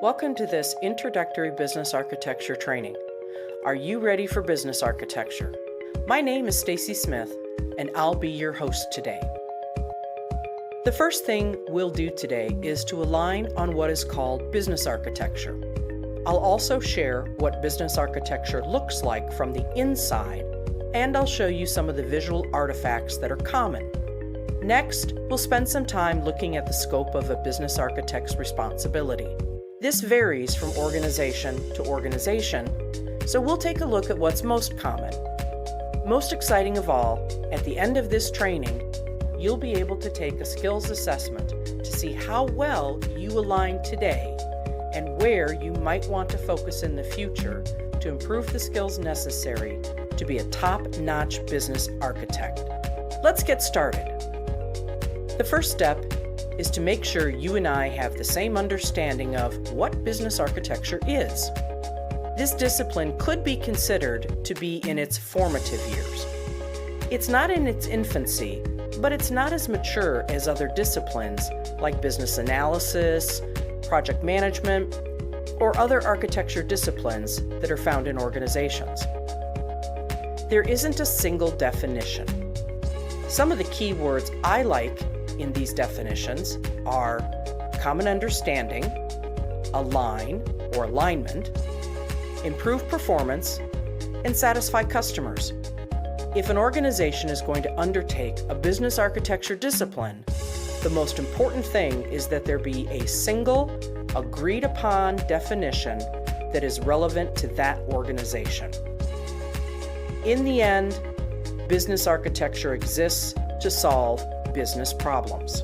Welcome to this introductory business architecture training. Are you ready for business architecture? My name is Stacy Smith, and I'll be your host today. The first thing we'll do today is to align on what is called business architecture. I'll also share what business architecture looks like from the inside, and I'll show you some of the visual artifacts that are common. Next, we'll spend some time looking at the scope of a business architect's responsibility. This varies from organization to organization, so we'll take a look at what's most common. Most exciting of all, at the end of this training, you'll be able to take a skills assessment to see how well you align today and where you might want to focus in the future to improve the skills necessary to be a top-notch business architect. Let's get started. The first step is to make sure you and I have the same understanding of what business architecture is. This discipline could be considered to be in its formative years. It's not in its infancy, but it's not as mature as other disciplines like business analysis, project management, or other architecture disciplines that are found in organizations. There isn't a single definition. Some of the key words I like in these definitions are common understanding, align or alignment, improve performance, and satisfy customers. If an organization is going to undertake a business architecture discipline, the most important thing is that there be a single, agreed upon definition that is relevant to that organization. In the end, business architecture exists to solve business problems.